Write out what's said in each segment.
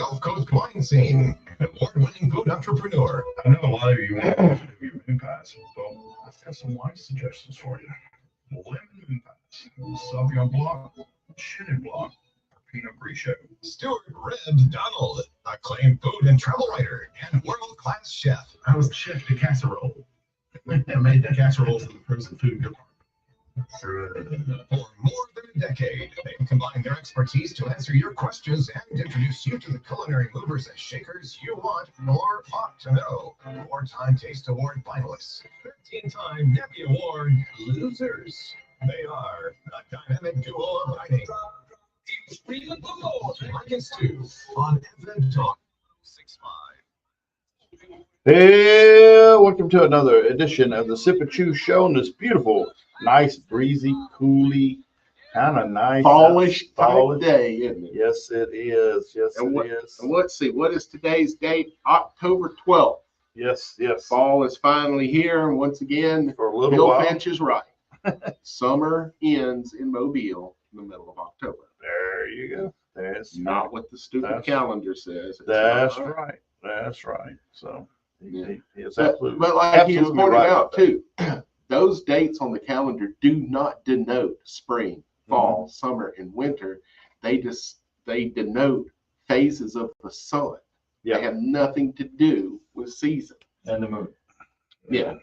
Gulf Coast wine scene, and award-winning food entrepreneur. I know a lot of you want to do your moon pies. Well, I've got some wine suggestions for you. Lemon moon pies, Sauvignon Blanc, Chenin Blanc, Pinot Grigio. Stuart Red Donald, acclaimed food and travel writer and world-class chef. I was chef de casserole. I made the casseroles in the frozen food department. For more than a decade, they've combined their expertise to answer your questions and introduce you to the culinary movers and shakers you want or ought to know. Four-time Taste Award finalists, 13-time Nebby Award losers. They are a dynamic duo of writing. Mike and Stu on FM Talk 65. Hey, welcome to another edition of the Sip and Chew Show on this beautiful, nice, breezy, cooly, kind of nice, fallish day, isn't it? Yes, it is. Yes, and it is. And let's see, what is today's date? October 12th. Yes, yes. Fall is finally here, and once again, For a little Bill while. Finch is right. Summer ends in Mobile in the middle of October. There you go. That's Not what the stupid calendar says. It's That's not right. That's right. So Yeah. he is But, absolutely. but like you absolutely pointed right out about that. too, those dates on the calendar do not denote spring, fall, summer, and winter. They denote phases of the sun. Yeah. They have nothing to do with season. And the moon. Yeah.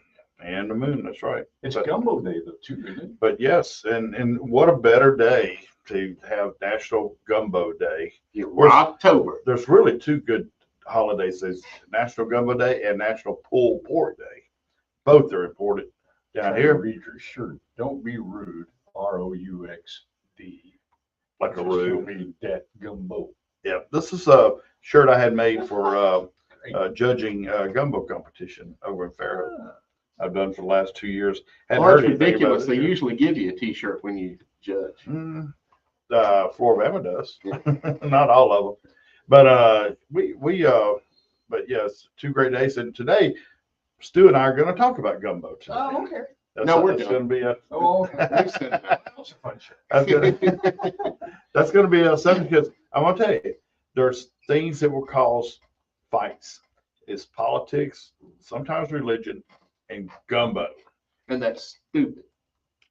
And the moon. That's right. It's But- Gumbo Day, though, too, isn't it? But yes, and what a better day to have National Gumbo Day. We're October. There's really two good holidays. There's National Gumbo Day and National Pulled Pork Day. Both are important down here, Read your shirt. Don't be rude. ROUXD. like a Show roux. me that gumbo. Yeah, this is a shirt I had made for judging gumbo competition over in Fairhope. I've done for the last 2 years. Hadn't Well, heard that's anything about ridiculous. it They this year. usually give you a T-shirt when you judge. Floribama does, not all of them, but but yes, 2 great days. And today, Stu and I are going to talk about gumbo today. Oh, okay. No, That's going to be a Oh, okay. We've said that. That was a fun show. that's going to be a subject because I want to tell you, there's things that will cause fights. It's politics, sometimes religion, and gumbo. And that's stupid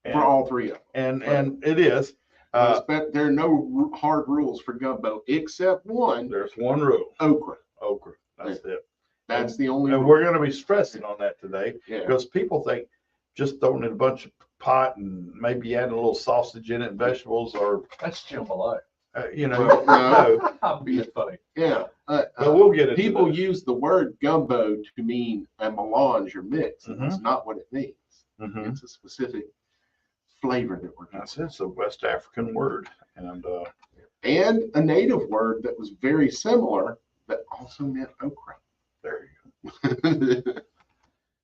And for all three of them. and it is. But there are no hard rules for gumbo except one: There's one rule: okra. okra. That's it. That's the only And rule. we're going to be stressing on that today Yeah. because people think just throwing in a bunch of pot and maybe adding a little sausage in it and vegetables or That's jambalaya. No. I'm being funny. Yeah. but we'll get into People that. use the word gumbo to mean a melange or mix. And that's not what it means. Mhm. It's a specific flavor that we're That's talking. it. It's a West African word. And And a native word that was very similar that also meant okra. there you go.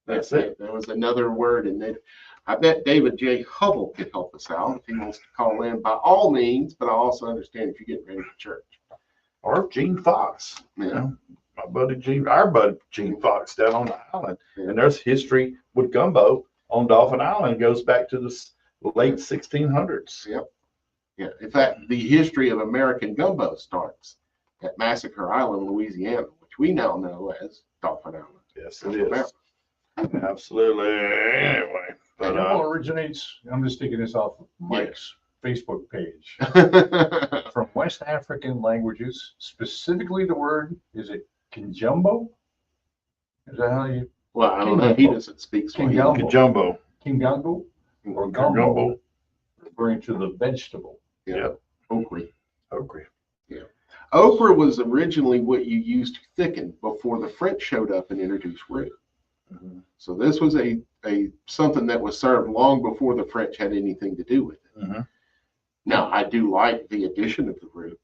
That's it. There was another word in native. I bet David J. Hubble could help us out if he wants to call in by all means, but I also understand if you're getting ready for church. Or Gene Fox. You know, our buddy Gene Fox down on the island. Yeah. And there's history with gumbo on Dolphin Island. It goes back to the late 1600s. Yeah. In fact, the history of American gumbo starts at Massacre Island, Louisiana, which we now know as Dolphin Island. Yes, it is. Absolutely. Anyway, but Gumbo originates, I'm just taking this off of Mike's Facebook page, from West African languages, specifically the word, is it Kinjumbo? Is that how you, Well, I don't know. He doesn't speak Swahili. Gumbo. Jumbo. Kingango or gumbo, Gumbo. referring to the vegetable? Yeah. Okra. Okra. Okra was originally what you used to thicken before the French showed up and introduced roux. Mhm. So this was a something that was served long before the French had anything to do with it. Mhm. Now, I do like the addition of the roux.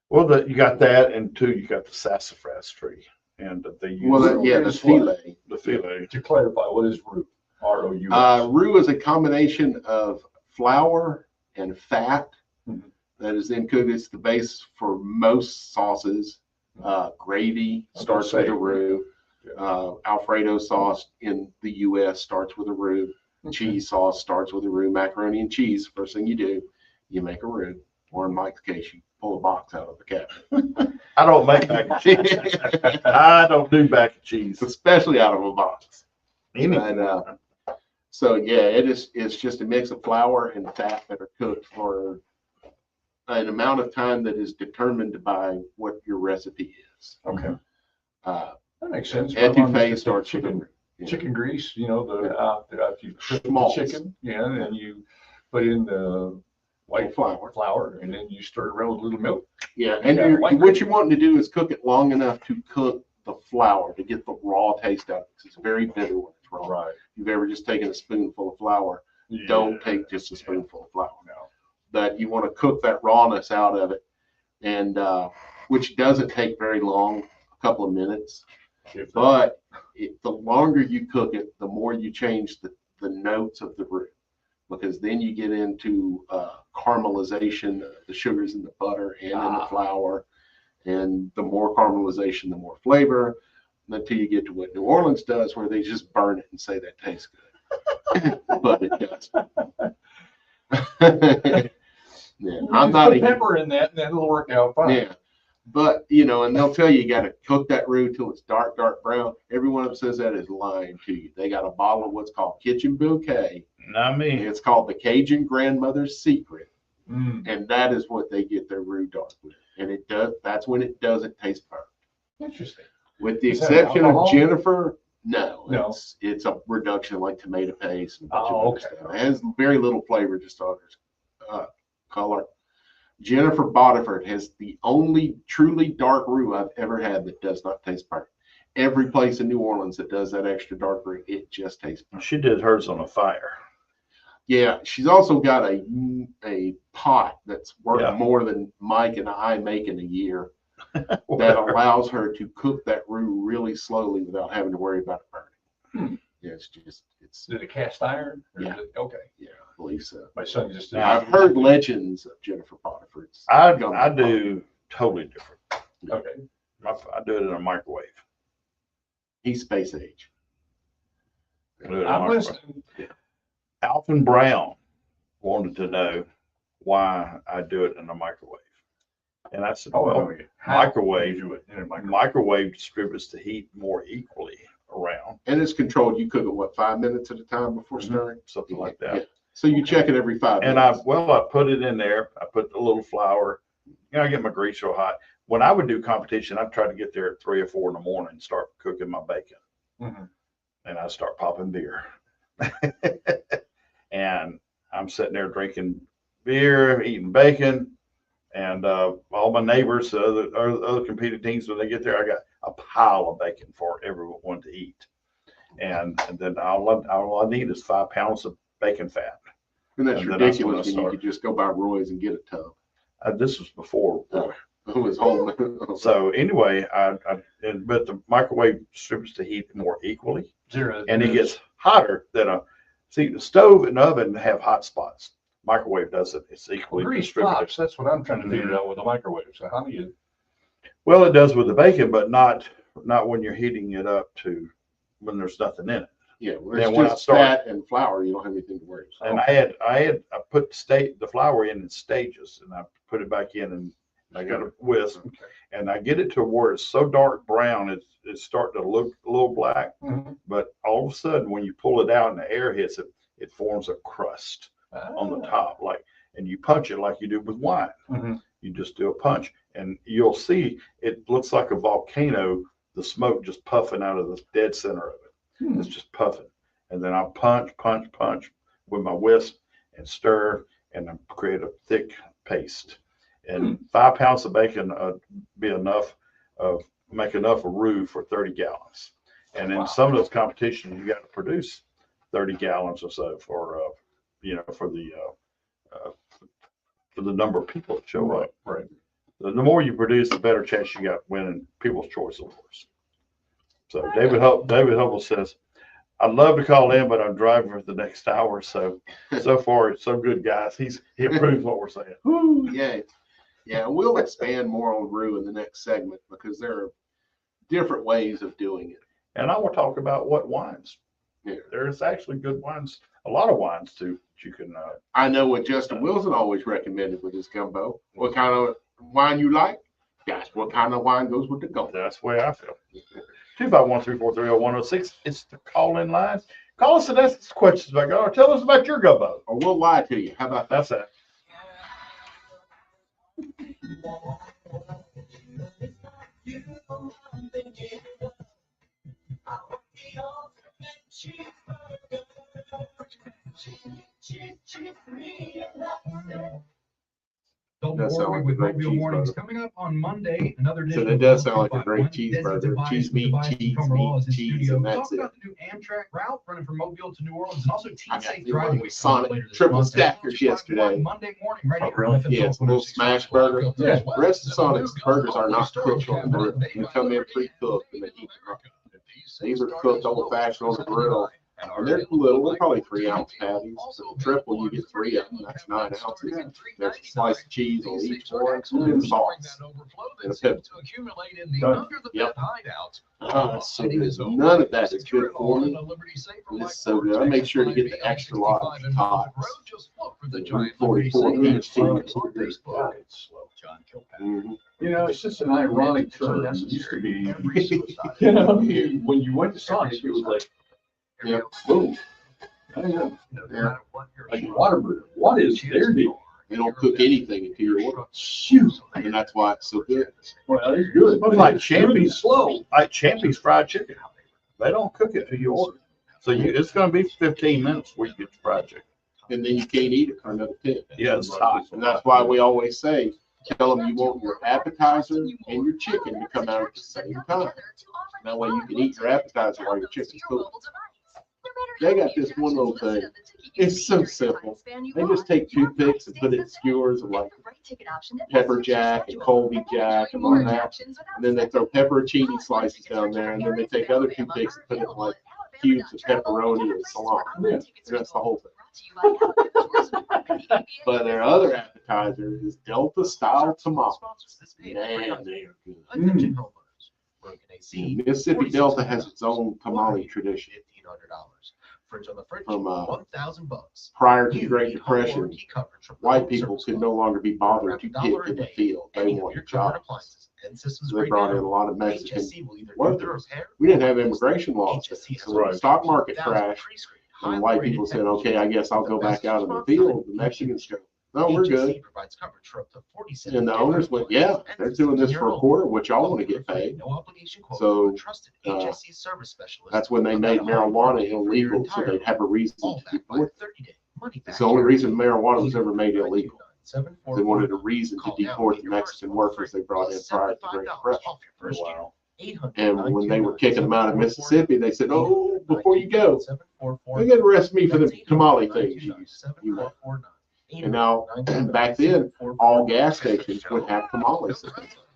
Well, you got that, and two, you got the sassafras tree, and they use Well, Roux the is what? filet. the filet. To clarify, what is roux? ROUX. Roux is a combination of flour and fat Mhm. that is then cooked. It's the base for most sauces. Gravy starts with a roux. Alfredo sauce in the U.S. starts with a roux. Cheese sauce starts with a roux. Macaroni and cheese, first thing you do, you make a roux. Or in Mike's case, you pull a box out of the cabinet. I don't make mac and cheese. I don't do mac and cheese. Especially out of a box. Any- And, so yeah, it's just a mix of flour and fat that are cooked for an amount of time that is determined by what your recipe is. Okay, that makes sense. Etouffee starts with chicken, yeah. chicken grease, you know, if you cook the Schmaltz. chicken, yeah, and then you put in the white flour, and then you stir it around with a little milk. Yeah, and Yeah, like what you're wanting to do is cook it long enough to cook the flour to get the raw taste out of it, because it's very bitter when it's raw. Right. If you've ever just taken a spoonful of flour, don't take just a spoonful of flour. No. But you want to cook that rawness out of it, and which doesn't take very long, a couple of minutes. But the longer you cook it, the more you change the notes of the roux, because then you get into caramelization, the sugars in the butter and in the flour, and the more caramelization, the more flavor, until you get to what New Orleans does, where they just burn it and say that tastes good, but it doesn't. Yeah, I'm not put pepper in that, and then it'll work out fine. Yeah. But, you know, and they'll tell you got to cook that roux till it's dark brown. Everyone that says that is lying to you. They got a bottle of what's called Kitchen Bouquet. Not me. It's called the Cajun Grandmother's Secret. Mm. And that is what they get their roux dark with. And it does, that's when it doesn't taste burnt. Interesting. With the Is that exception of alcohol? Jennifer, no. No. It's a reduction like tomato paste and a bunch of Oh, other okay. stuff. It has very little flavor, just on color. Jennifer Bodiford has the only truly dark roux I've ever had that does not taste burnt. Every place in New Orleans that does that extra dark roux, it just tastes burnt. She did hers on a fire. Yeah, she's also got a pot that's worth Yeah. more than Mike and I make in a year that allows her to cook that roux really slowly without having to worry about it burning. Yeah, it's Is it a cast iron? Or Yeah. Is it, okay. yeah, I believe so. My son just did. I've heard legends of Jennifer Bodiford's. I do totally different. Okay. I do it in a microwave. He's space age. I do it in a I'm microwave. listening. Alvin Brown wanted to know why I do it in a microwave. And I said, well, Okay. How microwave- do you do it in a microwave? microwave distributes the heat more equally around, And it's controlled. You cook it, what, 5 minutes at a time before stirring? something like Yeah. that. So you check it every 5 And minutes. I put it in there. I put a little flour. You know, I get my grease real hot. When I would do competition, I'd try to get there at 3 or 4 in the morning and start cooking my bacon. Mhm. And I start popping beer. And I'm sitting there drinking beer, eating bacon, and all my neighbors, other competing teams, when they get there, I got a pile of bacon for everyone to eat. And then all I need is 5 pounds of bacon fat. And that's and then that's when ridiculous I when you start. could just go by Roy's and get a tub. This was before. Who was home? So anyway, but the microwave distributes the heat more equally, Zero. and it gets hotter than see, the stove and oven have hot spots. Microwave doesn't. It's equally Grease distributed. pops. That's what I'm trying to figure out with the microwave. So how do you? Well, it does with the bacon, but not when you're heating it up to when there's nothing in it. Yeah, well, Then it's when I just start- fat and flour. You don't have anything to worry about. And I put the flour in stages, and I put it back in, and I got a whisk, Okay. and I get it to where it's so dark brown, it's starting to look a little black. Mhm. But all of a sudden, when you pull it out and the air hits it, it forms a crust on the top, and you punch it like you do with wine. Mhm. You just do a punch, and you'll see it looks like a volcano, the smoke just puffing out of the dead center of it. Hmm. It's just puffing. And then I'll punch with my whisk and stir, and then create a thick paste. And 5 pounds of bacon be enough make enough of roux for 30 gallons. And in Wow. some of those competitions, you got to produce 30 gallons or so for the number of people that show up. Right. The more you produce, the better chance you got winning People's Choice Awards. So David Hubble says, I'd love to call in, but I'm driving for the next hour. So far, it's so good, guys. He approves what we're saying. Woo, yeah. Yeah, we'll expand more on roux in the next segment because there are different ways of doing it. And I will talk about what wines. Yeah. There's actually good wines, a lot of wines too, that you can. I know what Justin Wilson always recommended with his gumbo. What kind of wine you like, that's what kind of wine goes with the gold. That's the way I feel. 251-343-0106. It's the call-in line. Call us and ask us questions about God, or tell us about your gumbo. Or we'll lie to you. How about that? That's it. That sounds like a great Mornings cheeseburger. coming up on Monday. Another edition. So that of does sound like a 1021. great cheeseburger. Tobias Cheese with meat, Tobias and cheese Comerall meat, is in cheese, studio. and We'll that's talk it. about the new Amtrak route running from Mobile to New Orleans, and also I Teen got Safe through Driving one Week with Sonic later this triple month. stackers 12:05 yesterday. Monday morning, right Oh, here really? on FM Yeah, Talk it's a little 106.5. smash burger. Yeah. The rest of Sonic's burgers are not cooked on the grill. They come in pre-cooked and they heat them up. These are cooked old-fashioned on the grill. And they're little, they're probably 3-ounce patties. For the triple, you get 3 of them. That's 9 ounces. There's a slice of cheese on each one, and sauce, and a pepper. Yep. Oh, it's so good. None of that is good for me. It's so good. I make sure to get the extra large tots. The 44 inch cheese. Mhm. You know, it's just an ironic term. It used to be, you know, when you went to Sonic, it was like, Yep. boom. I know. Yeah. Like Whataburger. What is their deal? They don't cook anything until you order. Shoot. And that's why it's so good. Well, it's good. Well, like Champion's Champy's, slow. like Champy's fried chicken. They don't cook it till you order. So it's going to be 15 minutes before you get the fried chicken. And then you can't eat it for another 10. Yeah, it's hot. And that's why we always say, tell them you want your appetizer and your chicken to come out at the same time. That way you can eat your appetizer while your chicken's cooking. They got this one little thing. It's so simple. They just take toothpicks and put it in skewers of like pepper jack and Colby jack and all that. And then they throw pepperoncini slices down there. And then they take other toothpicks and put it in like cubes of pepperoni and salami. And that's the whole thing. But their other appetizer is Delta style tamales. Man, they are good. Mississippi Delta has its own tamale tradition. From prior to the Great Depression, white people could no longer be bothered to get in the field. They wanted jobs. So they brought in a lot of Mexican workers. We didn't have immigration laws, so when the stock market crashed, and white people said, okay, I guess I'll go back out in the field. The Mexicans go, no, we're good. And the owners went, yeah, they're doing this for a quarter, which y'all want to get paid. So that's when they made marijuana illegal, so they'd have a reason to deport them. It's the only reason marijuana was ever made illegal. They wanted a reason to deport the Mexican workers they brought in prior to the Great Depression. Wow. And when they were kicking them out of Mississippi, they said, oh, before you go, they got to arrest me for the tamale things you know. And now, back then, all gas stations would have tamales.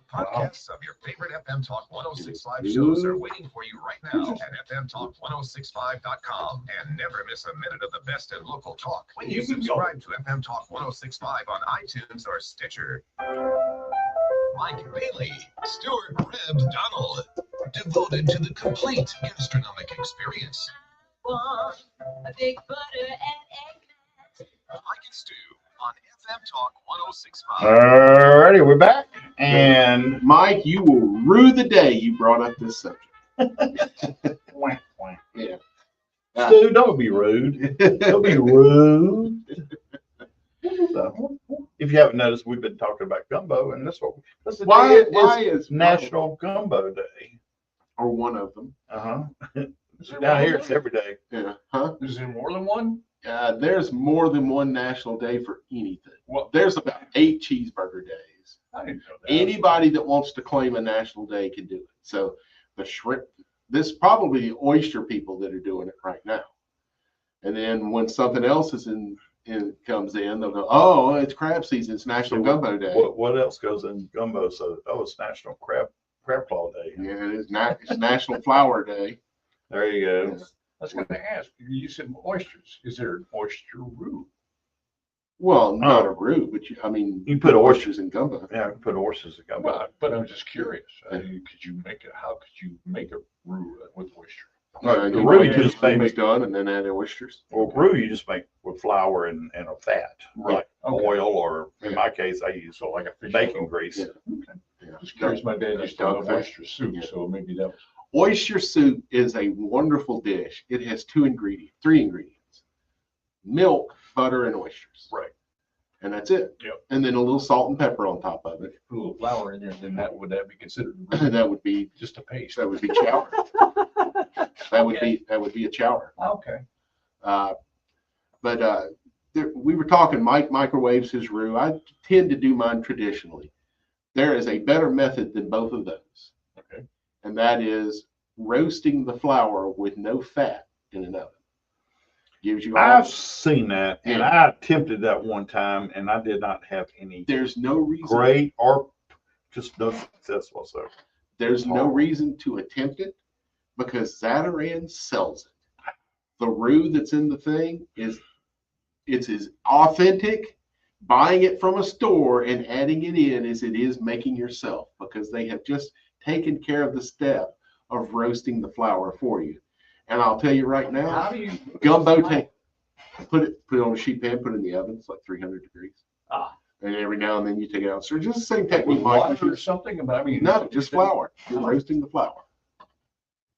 Podcasts of your favorite FM Talk 1065 shows are waiting for you right now at fmtalk1065.com. And never miss a minute of the best in local talk when you subscribe to FM Talk 1065 on iTunes or Stitcher. Mike Bailey, Stuart Reb Donald, devoted to the complete gastronomic experience. A big butter and egg. Mike and Stu on FM Talk 1065. Alrighty, we're back. And Mike, you will rue the day you brought up this subject. wah, wah. Yeah. Stu, don't be rude. Don't be rude. So, if you haven't noticed, we've been talking about gumbo, and this is Why is National Gumbo Day. or one of them? Down here, it's every day. Yeah. Huh? Is there more than one? There's more than one national day for anything. Well, There's about 8 cheeseburger days. I didn't know that. Anybody that wants to claim a national day can do it. So the shrimp, this is probably the oyster people that are doing it right now. And then when something else is comes in, they'll go, oh, it's crab season. It's National Gumbo Day. What else goes in gumbo? So, it's National Crab Claw Day. Yeah, it is it's National Flower Day. There you go. I was going to ask, you said oysters. Is there an oyster roux? Well, not a roux, but I mean, You put oysters in gumbo. Yeah, put oysters in gumbo. But I'm just curious. How could you make a roux with oyster? Right, the you roux wait you till just the cream make, is done and then add oysters. well, roux you just make with flour and a fat, Right. Okay. oil, or in Yeah. my case, I use So like a fish bacon oil. grease. Yeah. Yeah. Just curious, my dad used to Dog love fat. oyster soup, Yeah. so maybe that was. Oyster soup is a wonderful dish. It has three ingredients: milk, butter, and oysters. Right. And that's it. Yep. And then a little salt and pepper on top of it. Put a little flour in there, then would that be considered That would be just a paste? chowder. That would be a chowder. Okay. We were talking. Mike microwaves his roux. I tend to do mine traditionally. There is a better method than both of those. Okay. And that is roasting the flour with no fat in an oven. Gives you all. I've seen that, and Yeah. I attempted that one time, and I did not have any There's no reason. great or just no success whatsoever. There's no reason to attempt it because Zatarain sells it. The roux that's in the thing it's as authentic buying it from a store and adding it in as it is making yourself, because they have just taken care of the step of roasting the flour for you. And I'll tell you right now, How do you? gumbo put it on a sheet pan, put it in the oven. It's like 300 degrees. Ah. And every now and then you take it out. So just the same With technique, Mike. water or something? But I mean. No, just flour. You're roasting the flour.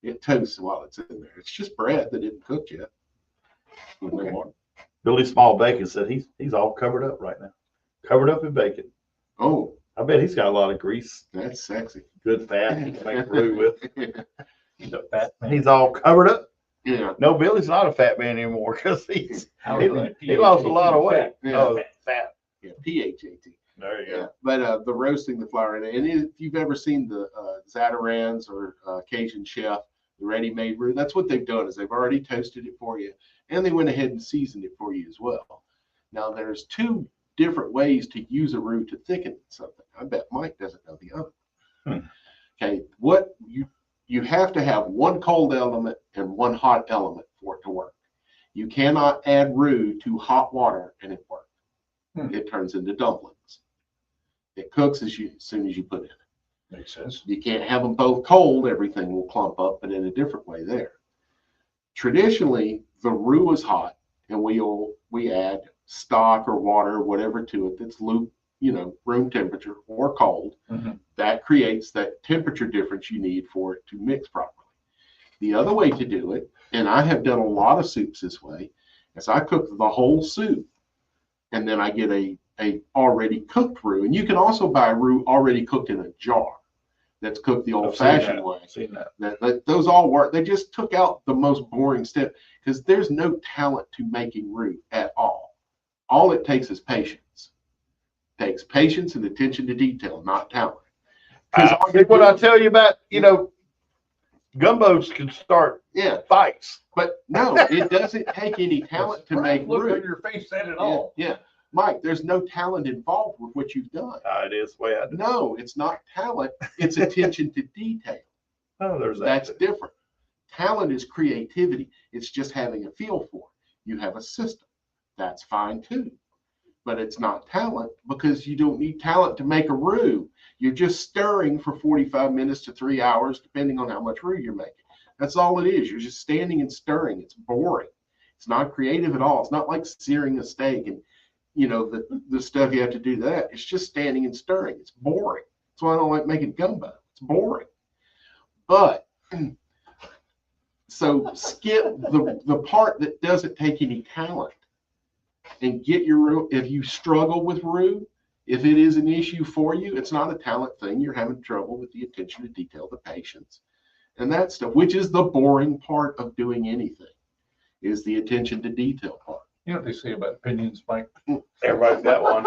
It toasts while it's in there. It's just bread that isn't cooked yet. With no water. Billy Small Bacon said he's all covered up right now, covered up in bacon. Oh, I bet he's got a lot of grease, that's sexy. good fat he can make roux with. He's a fat man. He's all covered up. Yeah. No, Billy's not a fat man anymore because he Right. lost a lot of weight. Yeah. Oh, fat. Yeah. PHAT. There you go. Yeah. But the roasting the flour, and if you've ever seen the Zatarans or Cajun Chef, the ready-made roux, that's what they've done is they've already toasted it for you, and they went ahead and seasoned it for you as well. Now there's two different ways to use a roux to thicken something. I bet Mike doesn't know the other. Okay, what you have to have one cold element and one hot element for it to work. You cannot add roux to hot water and it works. It turns into dumplings. It cooks as soon as you put it in. Makes sense. You can't have them both cold. Everything will clump up, but in a different way there. Traditionally, the roux is hot, and we add stock or water, or whatever to it that's room temperature or cold. Mhm. That creates that temperature difference you need for it to mix properly. The other way to do it, and I have done a lot of soups this way, is I cook the whole soup, and then I get a already cooked roux. And you can also buy roux already cooked in a jar that's cooked the old-fashioned way. I've seen that. That those all work. They just took out the most boring step because there's no talent to making roux at all. All it takes is patience. It takes patience and attention to detail, not talent. Think what I tell you about, gumbos can start Yeah, fights. but no, it doesn't take any talent to make Look on roux. your face said it Yeah, all. yeah, Mike, there's no talent involved with what you've done. It is the way I do. No, it's not talent. It's attention to detail. Oh, there's that. That's different. Talent is creativity. It's just having a feel for it. You have a system. That's fine too. But it's not talent because you don't need talent to make a roux. You're just stirring for 45 minutes to 3 hours, depending on how much roux you're making. That's all it is. You're just standing and stirring. It's boring. It's not creative at all. It's not like searing a steak and the stuff you have to do that. It's just standing and stirring. It's boring. That's why I don't like making gumbo. It's boring. But so skip the part that doesn't take any talent and get your roux. If you struggle with roux, if it is an issue for you, it's not a talent thing. You're having trouble with the attention to detail, the patience, and that stuff, which is the boring part of doing anything, is the attention to detail part. You know what they say about opinions, Mike? Everybody's got one.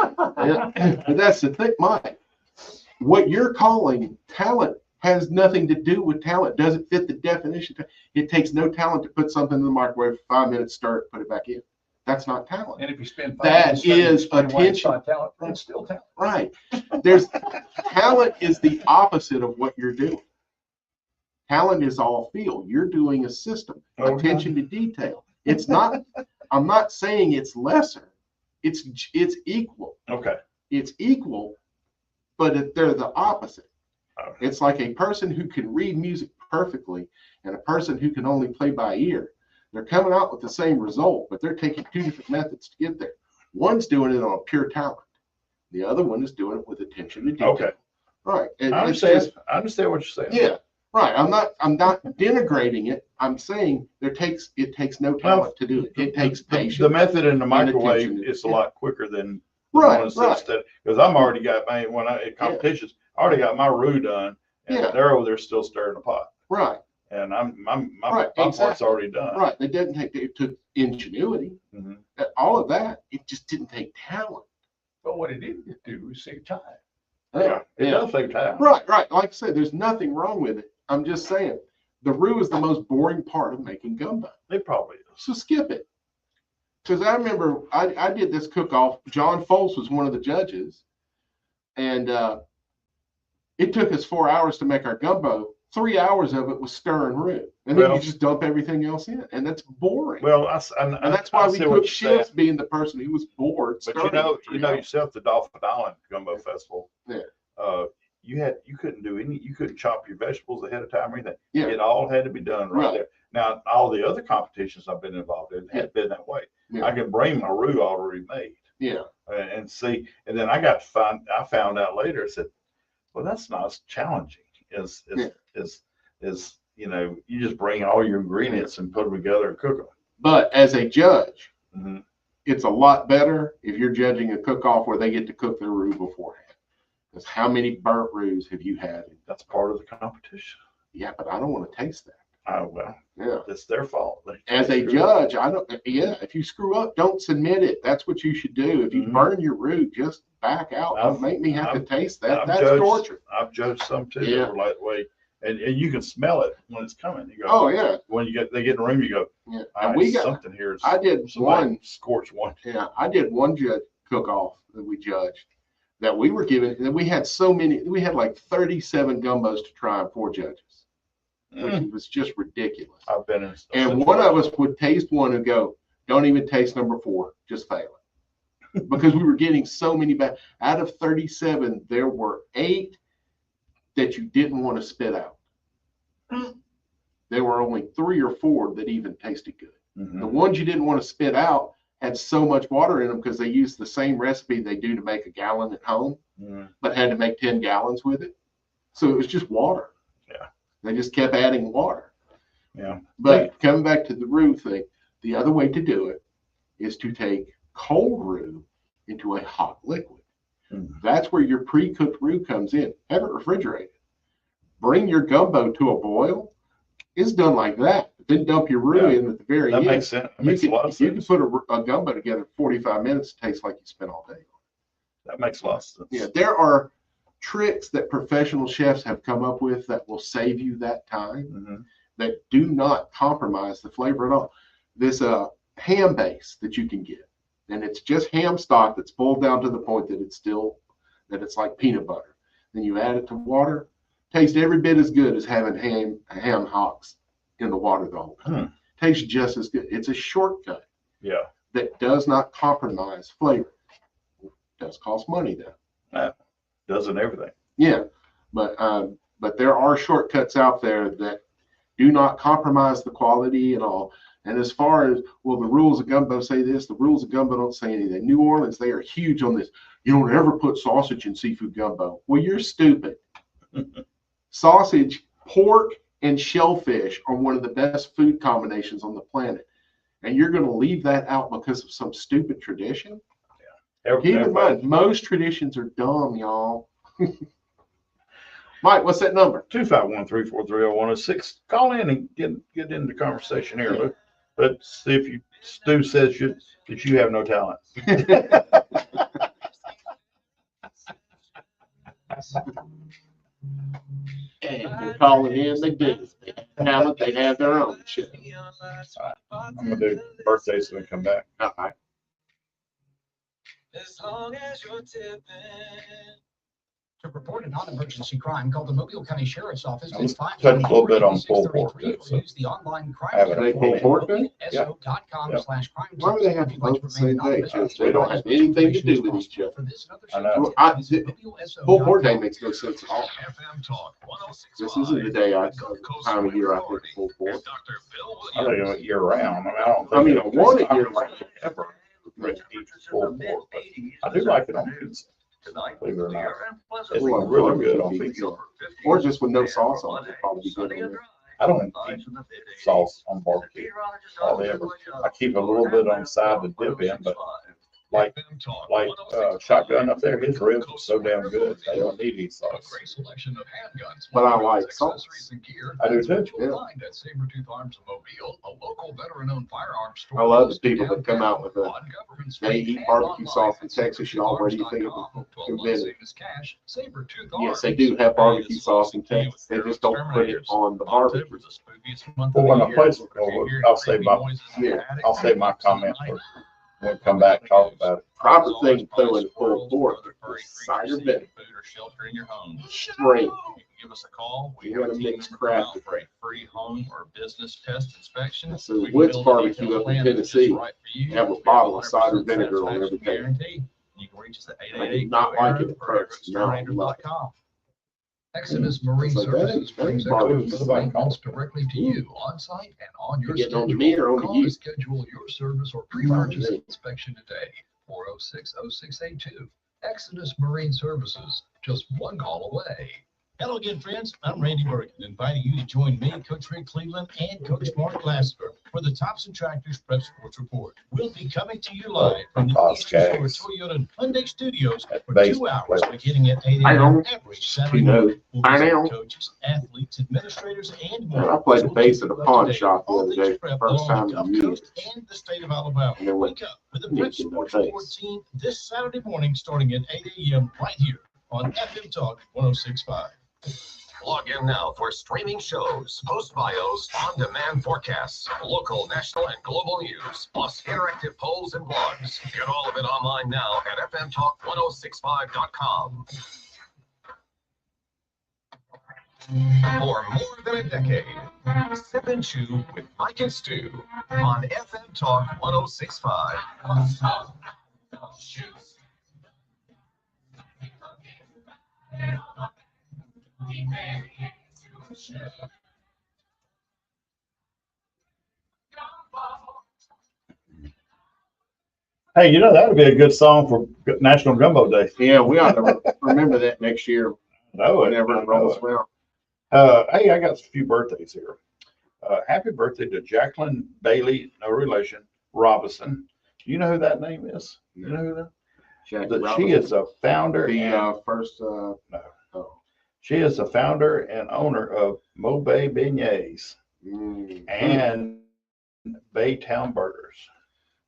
Yeah. But that's the thing, Mike. What you're calling talent has nothing to do with talent. Doesn't fit the definition. It takes no talent to put something in the microwave for 5 minutes, stir it, put it back in. That's not talent. And if you spend 5 That minutes studying is explaining why it's attention. not talent, it's still talent. Right. There's talent is the opposite of what you're doing. Talent is all feel. You're doing a system. Okay. Attention to detail. It's not. I'm not saying it's lesser. It's equal. Okay. It's equal, but they're the opposite. Okay. It's like a person who can read music perfectly, and a person who can only play by ear, they're coming out with the same result, but they're taking two different methods to get there. One's doing it on pure talent. The other one is doing it with attention to detail. Okay. Right. And I it's understand. just, I understand what you're saying. yeah. Right. I'm not denigrating it. I'm saying it takes no talent to do it. It takes patience. The method in the microwave attention. is a lot quicker than Right. Because I'm already got at competitions, I already got my roux done, and Yeah. they're over there still stirring the pot. Right. And my Right, part's exactly. already done. Right. It took ingenuity. Mhm. All of that. It just didn't take talent. But what it did do is save time. Yeah, it does save time. Right. Like I said, there's nothing wrong with it. I'm just saying the roux is the most boring part of making gumbo. It probably is. So skip it. Because I remember I did this cook-off. John Foltz was one of the judges. And it took us 4 hours to make our gumbo. 3 hours of it was stirring roux. And then you just dump everything else in. And that's boring. Well, and that's why we cook shifts, being the person who was bored. But you know yourself, the Dolphin Island Gumbo Festival. Yeah. You couldn't chop your vegetables ahead of time or anything. Yeah. It all had to be done right there. Now, all the other competitions I've been involved in had been that way. Yeah. I could bring my roux already made. Yeah. And see, and then I found out later, I said, well, that's not as challenging as you just bring all your ingredients and put them together and cook them. But as a judge, Mm-hmm. it's a lot better if you're judging a cook-off where they get to cook their roux beforehand. Because how many burnt roux have you had? That's part of the competition. Yeah, but I don't want to taste that. Oh, well, Yeah. it's their fault. As a judge, if you screw up, don't submit it. That's what you should do. If you burn your roux, just back out. Don't make me have to taste that. That's torture. I've judged some too. Yeah. That were like, wait, and you can smell it when it's coming. You go, Oh yeah. When they get in the room, you go, Yeah. and something here. I did one scorched one. Yeah, I did one judge cook-off that we judged that we were given, and we had so many. We had like 37 gumbos to try and 4 judges. Which was just ridiculous. I've been in. And one of us would taste one and go, "Don't even taste number 4, just fail it," because we were getting so many back. Out of 37, there were 8 that you didn't want to spit out. There were only 3 or 4 that even tasted good. Mm-hmm. The ones you didn't want to spit out had so much water in them because they used the same recipe they do to make a gallon at home, but had to make 10 gallons with it. So it was just water. Yeah. They just kept adding water. Yeah. But coming back to the roux thing, the other way to do it is to take cold roux into a hot liquid. That's where your pre-cooked roux comes in. Have it refrigerated. Bring your gumbo to a boil. It's done like that. Then dump your roux in at the very end. That makes sense. That makes a lot of sense. You can put a gumbo together in 45 minutes. It tastes like you spent all day. That makes a lot of sense. Yeah, there are tricks that professional chefs have come up with that will save you that time, that do not compromise the flavor at all. This ham base that you can get, and it's just ham stock that's boiled down to the point that it's like peanut butter. Then you add it to water, tastes every bit as good as having ham hocks in the water the whole time. Tastes just as good. It's a shortcut. Yeah. That does not compromise flavor. It does cost money though. Doesn't everything. Yeah, but there are shortcuts out there that do not compromise the quality at all. And as far as, well, the rules of gumbo say this, the rules of gumbo don't say anything. New Orleans, they are huge on this. You don't ever put sausage in seafood gumbo. Well, you're stupid. Sausage, pork, and shellfish are one of the best food combinations on the planet. And you're going to leave that out because of some stupid tradition? Keep in mind, most traditions are dumb, y'all. Mike, what's that number? 251-343-0106. Call in and get into the conversation here. Let's see if Stu says that you have no talent. And you're calling in, they do. They have talent, they have their own shit. I'm going to do birthdays and then come back. All right. As long as you're tipping. To report a non-emergency crime, call the Mobile County Sheriff's Office Let's at touch a little bit on pulled pork, 523-633 too, or so use the online crime have it. center They pull pork day? so.com/crime. Why would they have to vote the same day? Just they don't have anything to do with each other. For this and other I know. shows, Pull pork day makes no sense at all. FM Talk 106.5. This isn't the day time of year I think pull pork. Dr. Bill I think Williams. it's year round. I don't I mean, think I want it year round. ever really eat pulled pork, but I do like it on pizza. Believe it or not, it's really good on pizza. Or just with no sauce on it, it'd probably be good on there. I don't eat sauce on barbecue hardly ever. I keep a little bit on the side to dip in, but like Shotgun up there, his ribs are so damn good. They don't need any sauce. Great selection of handguns, But I like accessories, and gear. I do too. That's what Yeah. you'll find at Sabertooth Arms of Mobile, a local veteran-owned firearms store. I love the people that come out with a, On Government they Street eat and barbecue online sauce in at Texas, y'all, where do you think it sabertootharms.com. would 12 have months been? save as cash. Sabertooth Yes, they Arms. do have barbecue Is sauce in supposed to be Texas. They just don't put it on the barbecue. October's the spookiest month Well, of when the I year. place, If you hear I'll save creepy my, noises in the yeah, attic, I'll save my comments for when we come back and talk about it. Proper thing to throw in pulled pork is cider vinegar. Food or shelter in your home. Straight. You can give us a call. We You have a gotta team mix member crap come out for a free home or business pest inspection. So We can Woods build a Barbecue detailed up in plan that's just Tennessee right for you. have a We bottle of 100% cider vinegar on every satisfaction tank. guarantee. You can reach us at I did not like it at first. Now I love it. Exodus Marine It's like that Services ain't brings barbecue. expertise maintenance directly to you on site and on your You getting on schedule. to me or on to Call you? to schedule your service or pre-purchase me. inspection today. 406-0682. Exodus Marine Services, just one call away. Hello again, friends. I'm Randy Bergen, inviting you to join me, Coach Rick Cleveland, and Coach Mark Glasper for the Thompson Tractors Prep Sports Report. We'll be coming to you live from the Eastern Shore Toyota and Hyundai Studios for 2 hours, beginning at 8 a.m. every Saturday morning. We'll visit coaches, athletes, administrators, and more. I played the bass at a pawn shop the All other things day, prep first along time the Gulf in years. Coast and the state of Alabama. And then Wake up with the Yeah, Prep get no Sports bass. Report team this Saturday morning, starting at 8 a.m. right here on FM Talk 106.5. Log in now for streaming shows, post bios, on-demand forecasts, local, national, and global news, plus interactive polls and blogs. Get all of it online now at fmtalk1065.com. For more than a decade, Sip and Chew with Mike and Stu on FM Talk 1065. Hey, you know, that would be a good song for National Gumbo Day. Yeah, we ought to remember that next year No, whenever it rolls around. Hey, I got a few birthdays here. Happy birthday to Jacqueline Bailey, no relation, Robinson. Do you know who that name is? You know who that? Jackie That she Robinson, is a founder. the first. She is the founder and owner of Mobay Beignets and Baytown Burgers.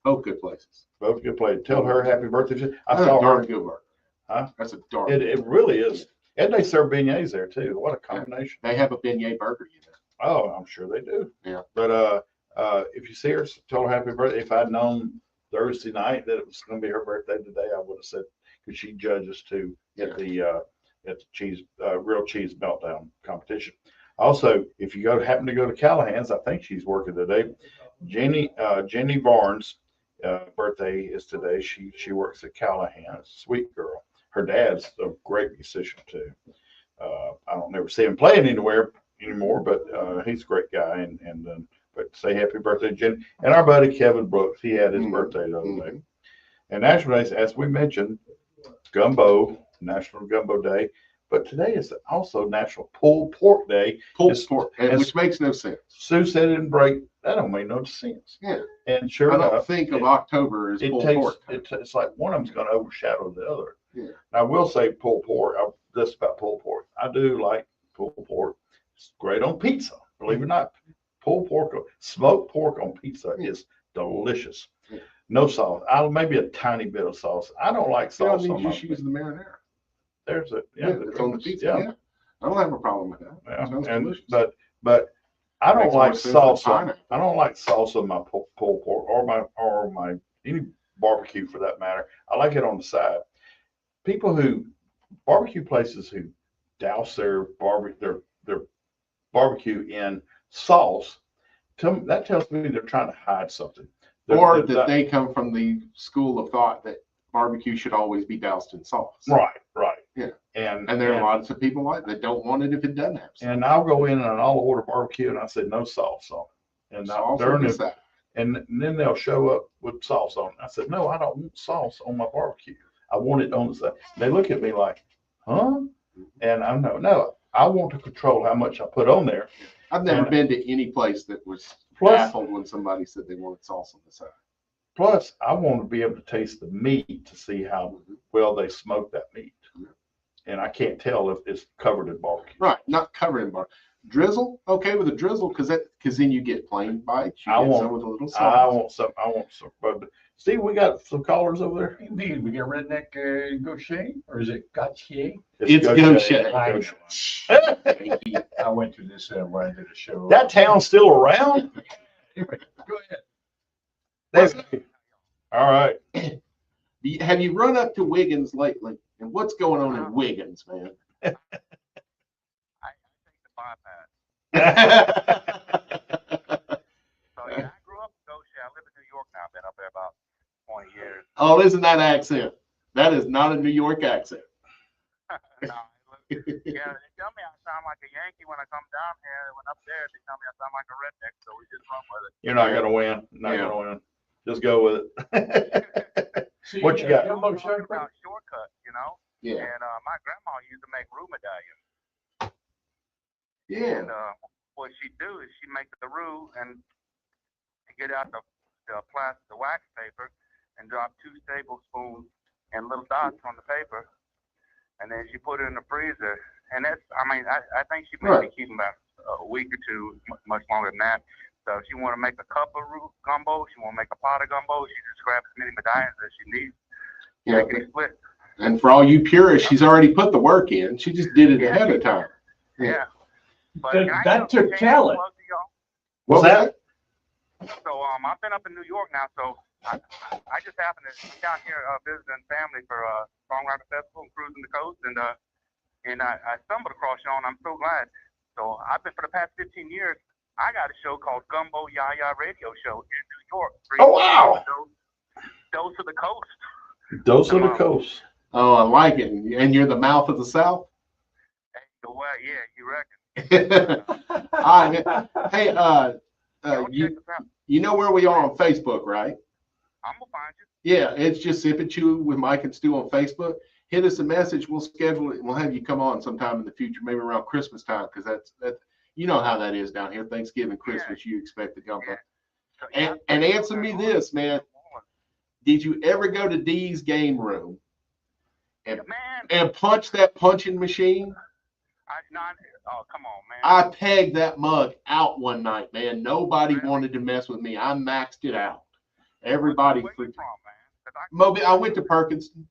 Both good places. Both good play. Tell her happy birthday. I That's saw a darn her. good burger. Huh? That's a darn. It really is. And they serve beignets there too. What a combination. They have a beignet burger, you know. Oh, I'm sure they do. Yeah. But if you see her, tell her happy birthday. If I'd known Thursday night that it was going to be her birthday today, I would have said, because she judges too at the cheese real cheese meltdown competition. Also, if you happen to go to Callahan's, I think she's working today. Jenny Barnes' birthday is today. She works at Callahan's. Sweet girl. Her dad's a great musician too. I don't never see him playing anywhere anymore, but he's a great guy. But say happy birthday, Jenny. And our buddy Kevin Brooks, he had his birthday the other day. And National Day, as we mentioned, National Gumbo Day. But today is also National Pulled Pork Day. Pulled pork, which makes no sense. Sue said it didn't break. That don't make no sense. Yeah. And sure I don't enough, think of October as pulled pork. it's like one of them's going to overshadow the other. Yeah. And I will say pulled pork. This about pulled pork. I do like pulled pork. It's great on pizza. Believe it or not, pulled pork, smoked pork on pizza is delicious. Yeah. No sauce. Maybe a tiny bit of sauce. I don't like sauce. You on just my use the marinara. There's it. Yeah, it's on the pizza. Yeah. I don't have a problem with that. Yeah. Sounds And delicious. but I don't Makes more like sense than salsa. pineapple. I don't like salsa on my pulled pork or my any barbecue for that matter. I like it on the side. People who barbecue places who douse their barbecue in sauce, that tells me they're trying to hide something. Or that they come from the school of thought that barbecue should always be doused in sauce. Right. Yeah. And there are lots of people like that don't want it if it doesn't have sauce. And I'll go in and I'll order barbecue and I said no sauce on it. And Sauce during on the the, side. and then they'll show up with sauce on it. I said, no, I don't want sauce on my barbecue. I want it on the side. They look at me like, huh? And I'm no, I want to control how much I put on there. I've never been to any place that was Plus- baffled when somebody said they wanted sauce on the side. Plus, I want to be able to taste the meat to see how well they smoke that meat. And I can't tell if it's covered in barbecue. Right, not covered in barbecue. Drizzle, okay with a drizzle, because then you get plain bites. You I get want- some with a little I sauce. want some. But Steve, we got some callers over there. Indeed, we got redneck Gaucher, or is it Gautier? It's Gaucher. I went to this when I did a show. That town's still around? Anyway, go ahead. All right. Have you run up to Wiggins lately? And what's going on in Wiggins, man? I think the bypass. So yeah, I grew up in Goshen. I live in New York now. I've been up there about 20 years. Oh, listen to that accent. That is not a New York accent. No, yeah, they tell me I sound like a Yankee when I come down here. When up there, they tell me I sound like a redneck. So we just run with it. You're not gonna win. Not gonna win. Just go with it. What you got? Talking about shortcuts, you know. Yeah. And my grandma used to make roux medallions. Yeah. And what she'd do is she'd make the roux and get out the plastic, the wax paper, and drop 2 tablespoons and little dots on the paper, and then she put it in the freezer. And that's, I mean, I think she made me keep them about a week or two, much longer than that. So if she want to make a cup of roux gumbo, she want to make a pot of gumbo, she just grabs as many medallions as she needs. Yeah. Make it split. And for all you purists, she's already put the work in. She just did it ahead of time. Yeah. But That took talent. What's that? So I've been up in New York now, so I just happened to be down here visiting family for Songwriter Festival and cruising the coast, and I stumbled across y'all, and I'm so glad. So I've been for the past 15 years. I got a show called Gumbo Yaya Radio Show in New York. Oh wow! Dose of the Coast. Dose of the Coast. Oh, I like it. And you're the mouth of the South? Well, yeah, you reckon. All right. Hey, you know where we are on Facebook, right? I'm going to find you. Yeah, it's just Sip and Chew with Mike and Stu on Facebook. Hit us a message. We'll schedule it, and we'll have you come on sometime in the future, maybe around Christmas time, because that's you know how that is down here. Thanksgiving, Christmas, you expect to come up. And answer me this, man. Did you ever go to Dee's game room and punch that punching machine? Oh, come on, man. I pegged that mug out one night, man. Nobody wanted to mess with me. I maxed it out. Everybody. Where you from, man? Moby, I went to Perkinston.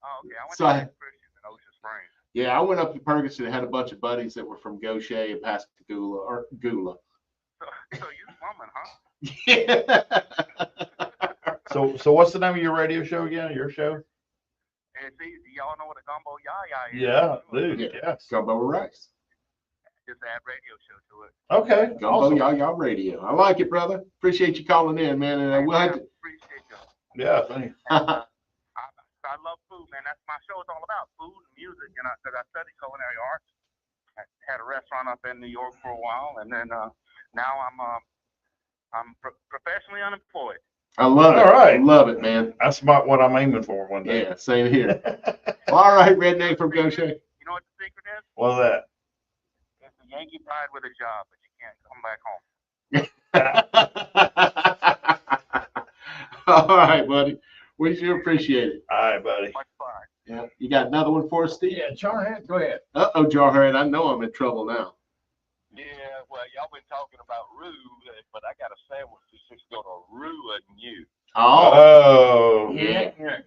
Oh, okay. I went So to Christian in Ocean Springs. Yeah, I went up to Perkinston and had a bunch of buddies that were from Gaucher and Pascagoula or Gula. So you swimming, huh? Yeah. So what's the name of your radio show again? Your show? It's easy. Y'all know what a gumbo yaya is. Yeah, dude. Yes. Gumbo rice. Just add radio show to it. Okay. Gumbo Awesome. Yaya Radio. I like it, brother. Appreciate you calling in, man. And we'll have to. Appreciate you. Yeah. Thank you. I love food, man. That's my show. It's all about food and music. And because I studied culinary arts, I had a restaurant up in New York for a while, and then now I'm professionally unemployed. I love it. All right. I love it, man. That's about what I'm aiming for one day. Yeah, same here. All right, redneck from Gaucher. You know what the secret is? What's that? It's a Yankee pride with a job, but you can't come back home. All right, buddy. We sure appreciate it. All right, buddy. Much fun. Yeah. You got another one for us, Steve? Yeah, Jarhead, go ahead. Uh-oh, Jarhead. I know I'm in trouble now. Yeah, well, y'all been talking about roux, but I got a sandwich that's just going to ruin you. Oh. Yeah. Yeah.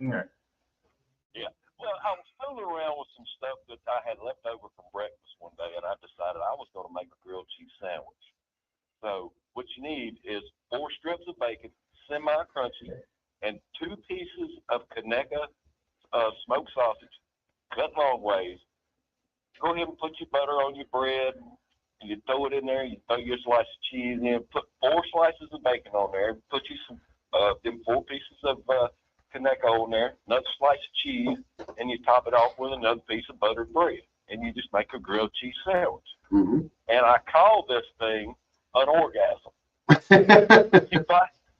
Well, I was fooling around with some stuff that I had left over from breakfast one day, and I decided I was going to make a grilled cheese sandwich. So what you need is 4 strips of bacon, semi-crunchy, and 2 pieces of Conecuh smoked sausage, cut long ways. Go ahead and put your butter on your bread. You throw it in there. You throw your slice of cheese in. Put 4 slices of bacon on there. Put you some them 4 pieces of Kaneka on there. Another slice of cheese, and you top it off with another piece of buttered bread, and you just make a grilled cheese sandwich. Mm-hmm. And I call this thing an orgasm.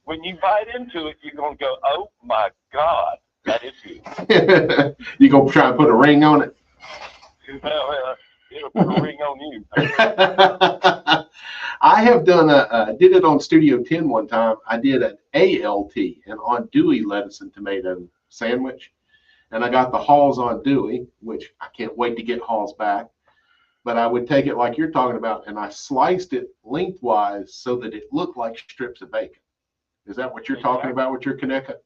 When you bite into it, you're gonna go, "Oh my God, that is good." You gonna try and put a ring on it? Well, it'll put a ring on you. I have done did it on Studio 10 one time. I did an ALT, an andouille lettuce and tomato sandwich. And I got the Hall's andouille, which I can't wait to get Hall's back. But I would take it like you're talking about, and I sliced it lengthwise so that it looked like strips of bacon. Is that what you're talking about with your Kaneka?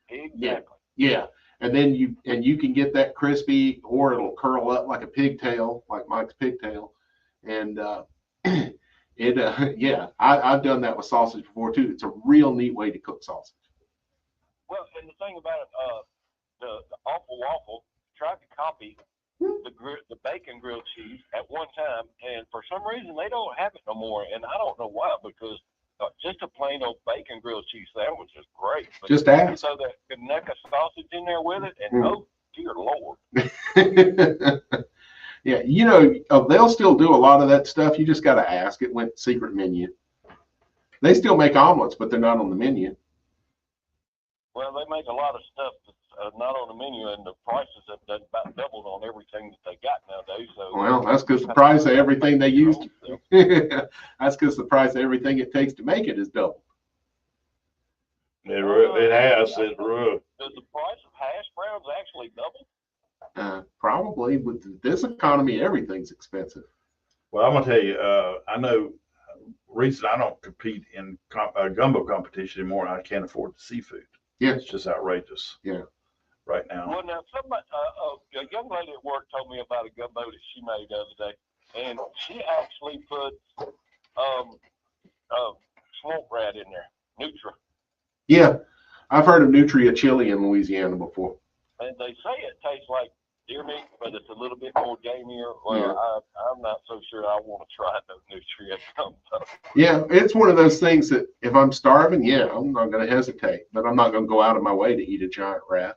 Exactly. Yeah. And then you can get that crispy, or it'll curl up like a pigtail, like Mike's pigtail. And I've done that with sausage before too. It's a real neat way to cook sausage. Well, and the thing about it, the Awful Waffle tried to copy the bacon grilled cheese at one time, and for some reason they don't have it no more, and I don't know why, because just a plain old bacon grilled cheese sandwich is great. But just ask. So that Kaneka sausage in there with it, and oh dear Lord. Yeah, they'll still do a lot of that stuff. You just got to ask. It went secret menu. They still make omelets, but they're not on the menu. Well, they make a lot of stuff that's not on the menu, and the prices have about doubled on everything that they got nowadays. So, well, that's because the price of everything they used. That's because the price of everything it takes to make it is doubled. It has. Does the price of hash browns actually double? Probably. With this economy, everything's expensive. Well, I'm gonna tell you. I know. Reason I don't compete in gumbo competition anymore. I can't afford the seafood. Yeah, it's just outrageous. Yeah. Right now. Well, now somebody, a young lady at work told me about a gumbo that she made the other day, and she actually put swamp rat in there, Nutra. Yeah, I've heard of Nutria chili in Louisiana before. And they say it tastes like deer meat, but it's a little bit more gamier. Well, I'm not so sure I want to try no Nutria gumbo. Yeah, it's one of those things that if I'm starving, I'm not going to hesitate, but I'm not going to go out of my way to eat a giant rat.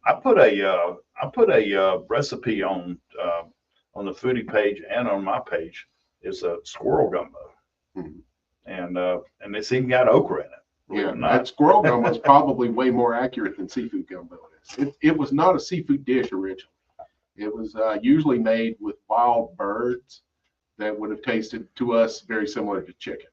I put a recipe on the foodie page and on my page. It's a squirrel gumbo, and it's even got okra in it. Yeah, that squirrel gumbo is probably way more accurate than seafood gumbo is. It was not a seafood dish originally. It was usually made with wild birds that would have tasted to us very similar to chicken.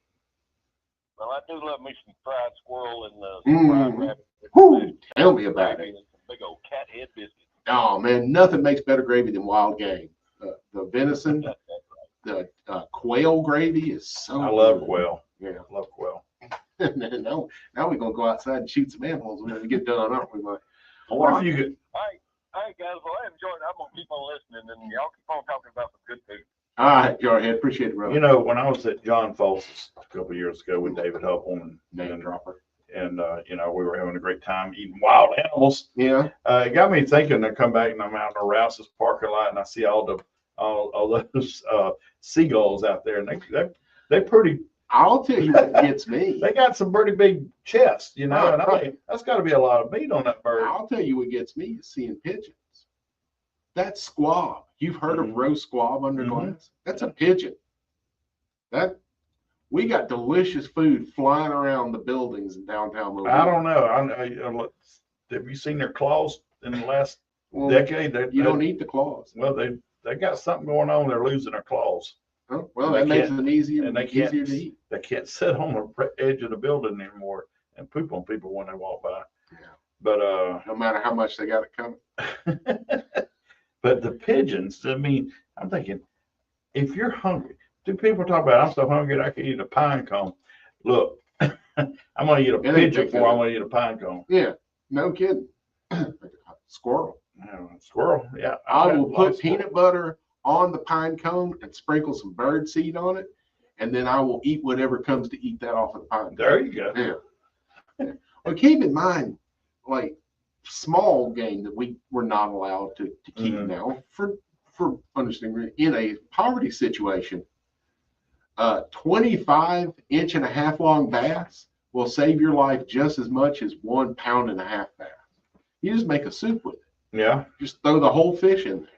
Well, I do love me some fried squirrel and fried rabbit. Whew, tell me about it. Big old cat head biscuit. Oh man, nothing makes better gravy than wild game. The venison, the quail gravy is so. I love quail. Yeah, I love quail. now we're gonna go outside and shoot some animals when we get done, aren't we, Mike? I wonder if you could. All right, guys. Well, I enjoyed it. I'm gonna keep on listening, and y'all keep on talking about some good food. All right, Jarhead, appreciate it, brother. You know, when I was at John Folse's a couple of years ago with David Hubble and Name dropper. And we were having a great time eating wild animals. Yeah. It got me thinking. I come back and I'm out in the Rouse's parking lot and I see all those seagulls out there, and they're pretty. I'll tell you what gets me. They got some pretty big chests, and I'm like, that's got to be a lot of meat on that bird. I'll tell you what gets me is seeing pigeons. That's squab. You've heard of roast squab under glass? That's a pigeon. We got delicious food flying around the buildings in downtown Mobile. I don't know. Have you seen their claws in the last decade? You don't eat the claws. Well, they got something going on. They're losing their claws. Oh, well, that makes them easier to eat. They can't sit on the edge of the building anymore and poop on people when they walk by. Yeah. But no matter how much they got it coming. But the pigeons, I mean, I'm thinking, if you're hungry, do people talk about, I'm so hungry that I can eat a pine cone? Look, I'm going to eat a pigeon before I'm going to eat a pine cone. Yeah, no kidding. Squirrel. Squirrel, yeah. I will put peanut butter on the pine cone and sprinkle some bird seed on it, and then I will eat whatever comes to eat that off of the pine cone. There you go. Yeah. Well, keep in mind, like small game that we're not allowed to keep Mhm. now for understanding in a poverty situation. 25.5 inch long bass will save your life just as much as 1.5 pound bass. You just make a soup with it. Yeah. Just throw the whole fish in there,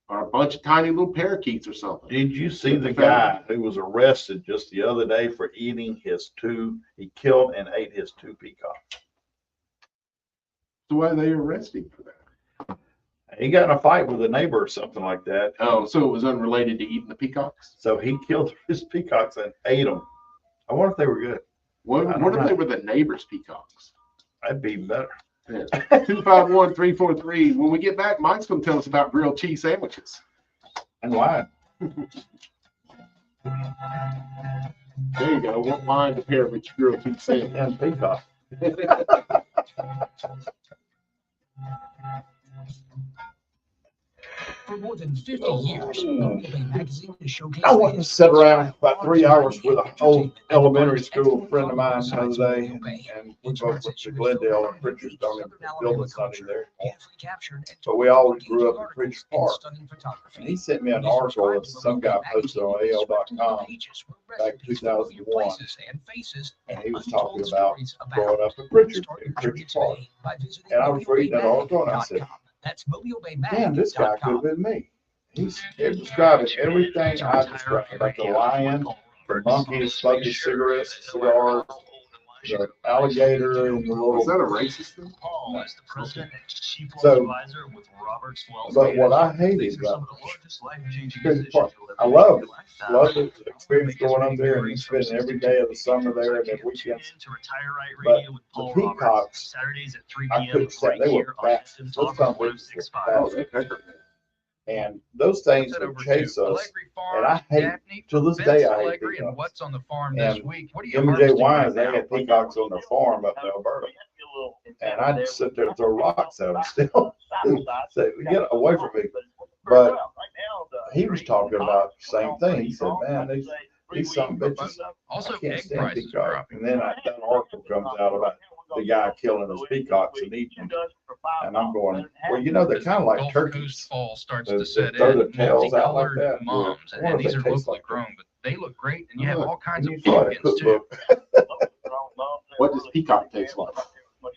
or a bunch of tiny little parakeets or something. Did you see the guy who was arrested just the other day for eating he killed and ate his 2 peacocks? So why they arrested him for that? He got in a fight with a neighbor or something like that. Oh, so it was unrelated to eating the peacocks? So he killed his peacocks and ate them. I wonder if they were good. What if they were the neighbor's peacocks? That'd be better. Yeah. 251-343. When we get back, Mike's going to tell us about grilled cheese sandwiches. And why? There you go. What wine to pair with your grilled cheese sandwich? And peacock. For more than 50 years, Mobile Bay Magazine has showcased I wanted to sit around about 3 hours with an old elementary school friend of mine the other day, and we both went to Glendale, and Pritchard's don't even, the building's not even there anymore. But we always grew up in Pritchard Park. And he sent me an article that some guy posted on AL.com back in 2001, and he was talking about growing up in Pritchard Park. And I was reading that article, and I said, damn, this guy could have been me. It described everything I described, like the lion, the monkey smoking cigarettes, cigars, the alligator, and the little. Is that a racist thing? So, but what I hated about Pritchard Park, I loved the experience going up there and spending every day of the summer there and then weekends. But the peacocks, I couldn't say they were fast. Those bitches were fast. And those things would chase us, and I hate, to this day, I hate peacocks. What's on the farm And this week? What are you M&J harvesting Wines, they right had now? peacocks on their farm up in Alberta. And I'd sit there and throw rocks at them still. Say, get away from me. But he was talking about the same thing. He said, man, these some bitches, Also, I can't egg stand prices are peacocks. dropping. And then that article comes out about the guy killing his peacocks and eating them. And I'm going, well, you know, they're kind of like Gulf turkeys. Coast fall starts They to set throw in. their tails out like Multicolored that. moms, I wonder and if these they are taste locally like grown, but they look great, and you have all kinds of You saw that pumpkins too. cookbook. What does peacock taste like?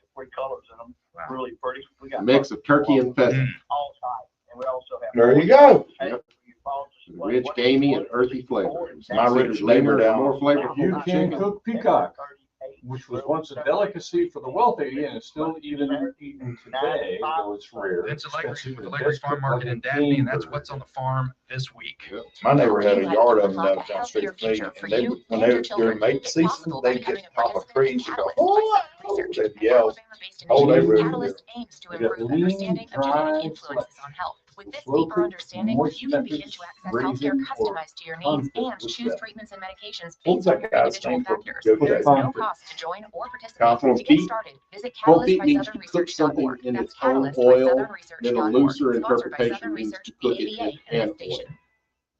Wow. Really pretty. We got A mix of turkey and pheasant. all sides, and we also have. There you go. Yep. Rich, gamey, and earthy flavor. My rich Considered neighbor leaner and down. more flavorful You than can chicken. cook peacock, which was once a delicacy for the wealthy and is still even eaten today, though it's rare. It's a expensive, and Allegri Farm desperate Market like in a Dabney, and that's cane what's on bird. the farm this week. My neighbor had a yard of them Provide a down the healthier street from me, future for and they you would, when and they your were during children. mate It's season, possible by they'd get becoming top a of participant trees in and go, Catalyst by oh, Southern Research. they'd An yell. Alabama-based Oh, they initiative, really Catalyst aims to They got improve lean, understanding of dry genetic influences flesh. on health. With this Slow deeper cooked, understanding, moist you can begin methods, to access healthcare braising, or customized to your needs uncooked and with choose that. treatments and medications What was based on that your guy's individual name from factors. Go There is Daddy? no cost to join or participate. Confident To get Pete. started, visit Cold feet means to cook something catalystbySouthernResearch.org. in That's its own Catalyst by oil, SouthernResearch.org. then a looser Sponsored by interpretation Southern means Research, to cook the it ABA, in and oil. this station.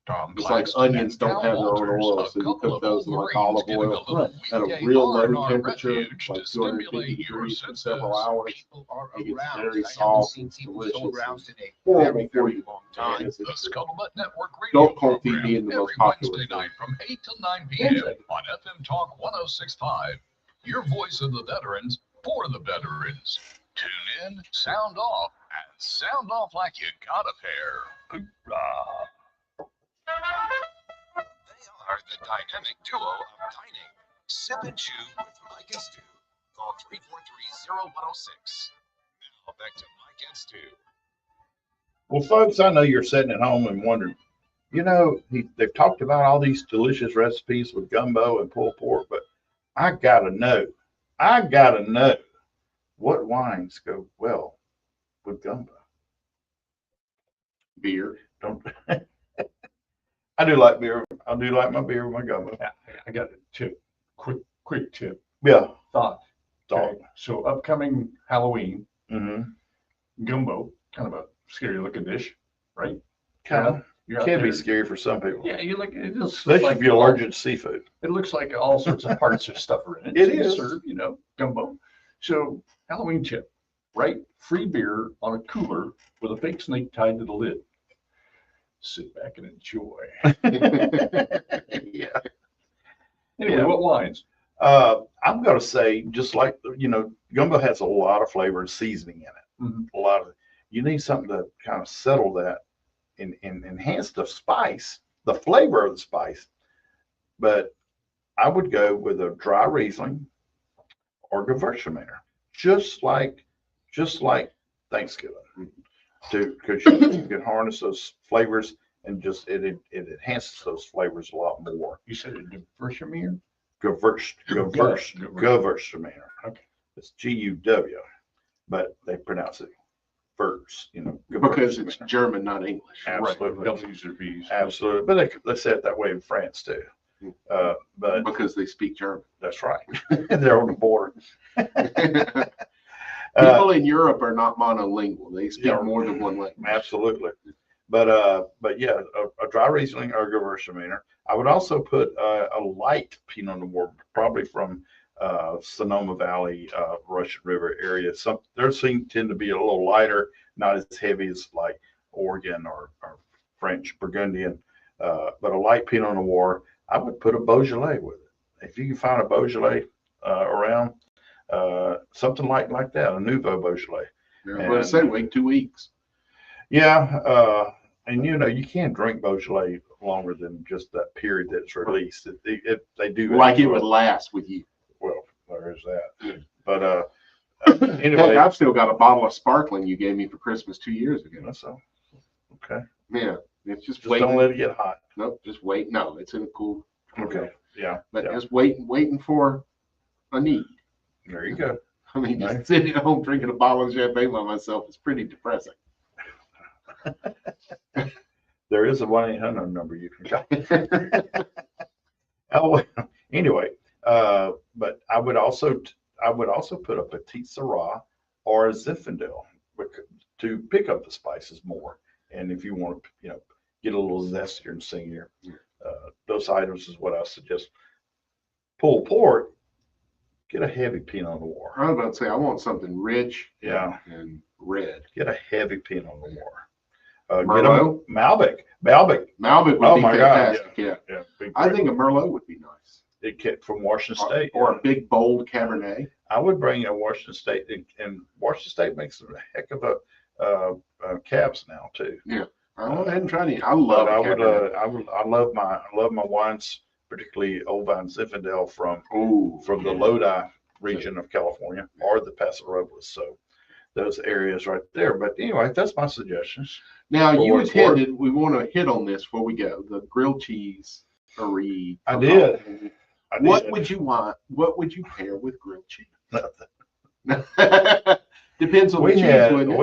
Tom Just like Glass onions and don't Cal have their own Walters, oil, a so you couple cook of those in like Wolverines olive getting a oil little at a weekday real low R&R temperature, refuge like to 250 stimulate your degrees for senses. several hours. People are It gets aroused. very I haven't soft seen and people so delicious. aroused in a Horrible very, for very you. long time. Yes, The it's Scuttlebutt Network radio Don't cold feet program being the most every popular Wednesday thing. night from 8 till 9 p.m. on FM Talk 106.5. Your voice of the veterans for the veterans. Tune in, sound off, and sound off like you got a pair. Hoorah. They are the dynamic duo of dining. Sip and chew with Mike and Stu. Call 343-0106. Now back to Mike and Stu. Well, folks, I know you're sitting at home and wondering, you know, they've talked about all these delicious recipes with gumbo and pulled pork, but I gotta know what wines go well with gumbo. Beer. Don't I do like beer. I do like my beer with my gumbo. I got a tip, quick tip. Yeah. Thought. Thought. Okay. So upcoming Halloween, Mm-hmm. gumbo, kind of a scary looking dish, right? Kind of. You're out Can be there. scary for some people. Yeah, you look. It looks Especially like if you're allergic to seafood. It looks like all sorts of parts of stuff are in it. It So you is. serve, gumbo. So Halloween tip. Write free beer on a cooler with a fake snake tied to the lid. Sit back and enjoy. Yeah. Anyway, Yeah. what wines? I'm going to say, just like, gumbo has a lot of flavor and seasoning in it. Mhm. A lot of it. You need something to kind of settle that and enhance the spice, the flavor of the spice. But I would go with a dry Riesling or Gewürztraminer, just like Thanksgiving, because you can harness those flavors and just it enhances those flavors a lot more. You said a Gewürztraminer? Gewürztraminer. Okay. It's G-U-W, but they pronounce it Gewürz, Because it's Gewürztraminer. German, not English. Absolutely. W's or B's. Absolutely. But they say it that way in France too. But Because they speak German. that's right. They're on the border. People in Europe are not monolingual. They speak Yeah. more than one language. Absolutely. But yeah, a dry Riesling or Gewürztraminer. I would also put a light Pinot Noir, probably from Sonoma Valley, Russian River area. Theirs tend to be a little lighter, not as heavy as like Oregon or French Burgundian, but a light Pinot Noir. I would put a Beaujolais with it. If you can find a Beaujolais around, something like that, a Nouveau Beaujolais. Yeah, but I say wait 2 weeks. Yeah, and you can't drink Beaujolais longer than just that period that it's released. They do Like it would last with you. Well, there is that. But Heck, anyway, I've still got a bottle of sparkling you gave me for Christmas 2 years ago. so okay. Yeah, it's just Just waiting. don't let it get hot. Nope, just wait. No, it's in a cool. Okay. Yeah. But Yeah. just waiting for a need. There you go. I mean, Nice. just sitting at home drinking a bottle of champagne by myself is pretty depressing. There is a 1-800 number you can call. Oh, anyway, but I would also put a Petit Syrah or a Zinfandel to pick up the spices more. And if you want to, get a little zestier and singier, those items is what I suggest. Pulled pork, get a heavy Pinot Noir. I was about to say I want something rich. Yeah. And red. Get a heavy Pinot Noir. Merlot? Get a Malbec. Malbec would Oh be my God, fantastic. Yeah. Yeah, big I grape. think a Merlot would be nice. It kept from Washington State. Or a big bold Cabernet. I would bring a Washington State, and Washington State makes a heck of a cabs now too. Yeah, I went ahead and tried it. I love But Cabernet. I love my wines, particularly Old Vine Zinfandel from Ooh, the Lodi region of California or the Paso Robles. So those areas right there. But anyway, that's my suggestions. Now For you what it's worth. attended. We want to hit on this before we go. The grilled cheese. I did. What would you want? What would you pair with grilled cheese? Nothing. Depends on the We cheese, had wouldn't it?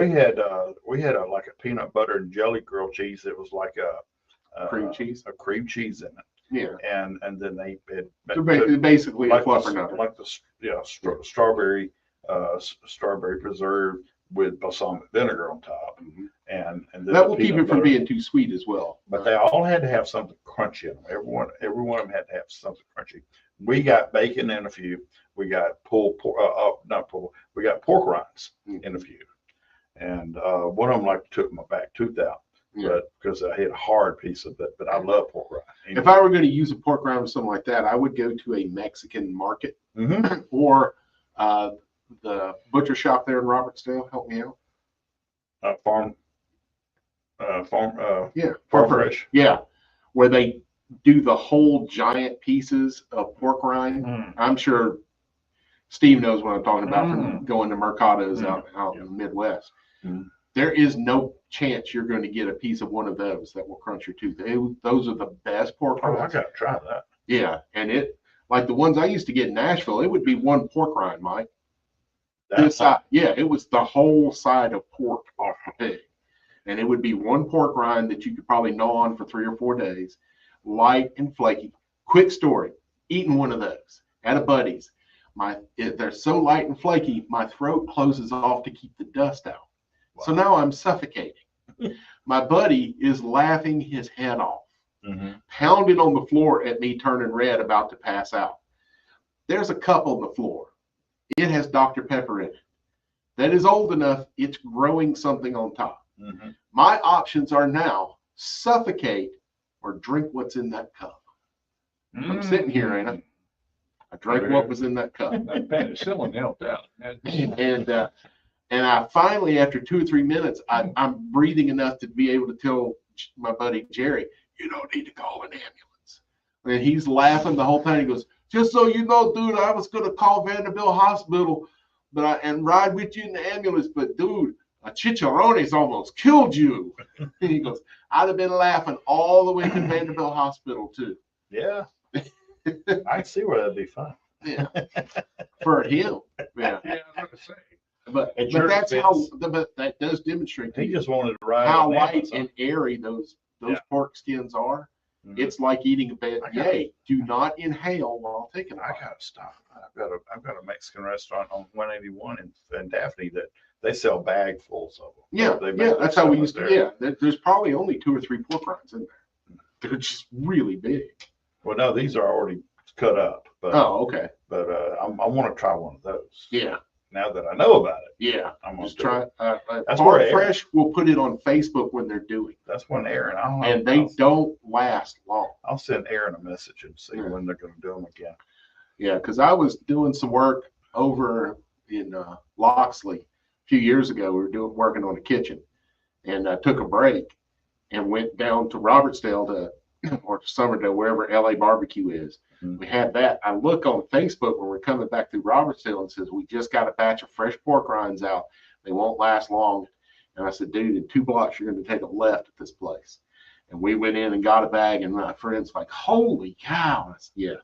we had like a peanut butter and jelly grilled cheese that was like a Cream cheese? a cream cheese in it, Yeah. and then they had So basically a like fluffernutter. like the strawberry preserve with balsamic vinegar on top, and then That the will keep peanut it from butter. being too sweet as well. But they all had to have something crunchy in them. Every one of them had to have something crunchy. We got bacon in a few. We got we got pork rinds in a few. And one of them like took my back tooth out, Yeah. but because I had a hard piece of it. But I love pork rind. If I were going to use a pork rind or something like that, I would go to a Mexican market Mhm. or the butcher shop there in Robertsdale. Help me out. Farm Yeah, Farm Fresh. Yeah, where they do the whole giant pieces of pork rind. Mm. I'm sure Steve knows what I'm talking about from Mm. going to Mercados Mm. out in the Midwest. Mm. There is no chance you're going to get a piece of one of those that will crunch your tooth. Those are the best pork Oh, I rinds. gotta try that. Yeah, and like the ones I used to get in Nashville, it would be one pork rind, Mike. That's This side, yeah, it was the whole side of pork off the pig. And it would be one pork rind that you could probably gnaw on for 3 or 4 days, light and flaky. Quick story, eating one of those at a buddy's. They're so light and flaky, my throat closes off to keep the dust out. So now I'm suffocating. My buddy is laughing his head off, pounding on the floor at me, turning red, about to pass out. There's a cup on the floor. It has Dr. Pepper in it. that is old enough, it's growing something on top. Mhm. My options are now suffocate or drink what's in that cup. I'm sitting here, ain't I? I drank what was in that cup. That penicillin helped out. And I finally, after 2 or 3 minutes, I'm breathing enough to be able to tell my buddy Jerry, you don't need to call an ambulance. And he's laughing the whole time. He goes, just so you know, dude, I was going to call Vanderbilt Hospital and ride with you in the ambulance. But, dude, a chicharrone's almost killed you. And he goes, I'd have been laughing all the way to Vanderbilt Hospital, too. Yeah. I can see where that'd be fun. Yeah. For him. Yeah. Yeah, I was going to say. But your that's defense- but that does demonstrate to He you just wanted to ride. how on light Amazon. and airy those Yeah. pork skins are. Mhm. It's like eating a bed. I got Yay, do not inhale while taking a I bite. gotta stop. I've got a Mexican restaurant on 181 in Daphne that they sell bagfuls of them. Yeah, They make yeah, their that's how we stuff used to. up there. Yeah, there's probably only 2 or 3 pork rinds in there. They're just really big. Well, no, these are already cut up, but Oh, okay. I want to try one of those. Yeah, Now that I know about it, yeah. I'm gonna Just do try. it. That's where Farm Aaron- Fresh will put it on Facebook when they're doing, That's when Aaron. and they don't last long. I'll send Aaron a message and see Yeah. when they're going to do them again. Yeah, because I was doing some work over in Loxley a few years ago. We were working on a kitchen, and I took a break and went down to Robertsdale or to Somerdale, wherever LA Barbecue is. Mhm. We had that. I look on Facebook when we're coming back through Robertsdale and says, we just got a batch of fresh pork rinds out. They won't last long. And I said, dude, in 2 blocks, you're going to take a left at this place. And we went in and got a bag, and my friend's like, holy cow. I said, yeah,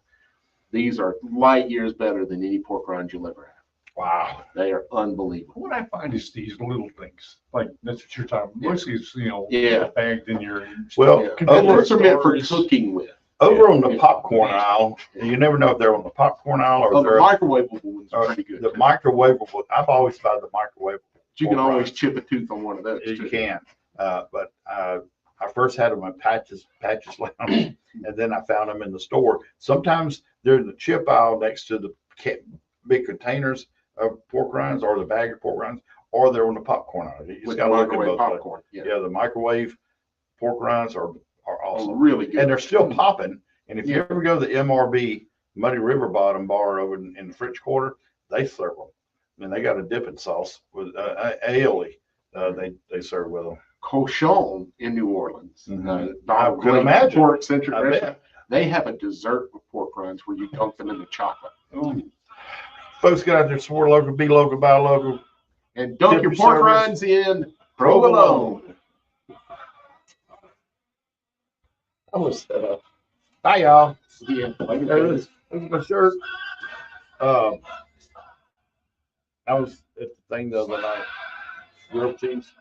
these are light years better than any pork rinds you'll ever have. Wow. They are unbelievable. What I find is these little things, like that's what you're talking about. Most of these, Yeah. bagged in your. Well, Yeah. And over, those are meant for cooking with. over on the popcorn aisle, you never know if they're on the popcorn aisle or Oh, the they're microwavable ones are or pretty good. the too. microwavable. I've always found the microwavable. You can pork always rinds. chip a tooth on one of those. You too. can, but I first had them in Patches Lounge, and then I found them in the store. Sometimes they're in the chip aisle next to the big containers of pork rinds or the bag of pork rinds, or they're on the popcorn aisle. You just With gotta look at microwave both ways. popcorn. Yeah. Yeah, the microwave pork rinds are Oh, awesome, really good. and they're still popping. And if you Yeah. ever go to the MRB Muddy River Bottom bar over in the French Quarter, they serve them, and they got a dipping sauce with aioli. They serve with them. Cochon in New Orleans. Mhm. Donald I could Glenn imagine. Pork Centric I bet. Restaurant. They have a dessert with pork rinds where you dunk them in the chocolate. Folks, get out there, support local, be local, buy local. And dunk Tip your your pork service. rinds in provolone. I was, hi y'all. Yeah, like I There it said, is. This is my shirt. I was at the thing the other night, grilled cheese.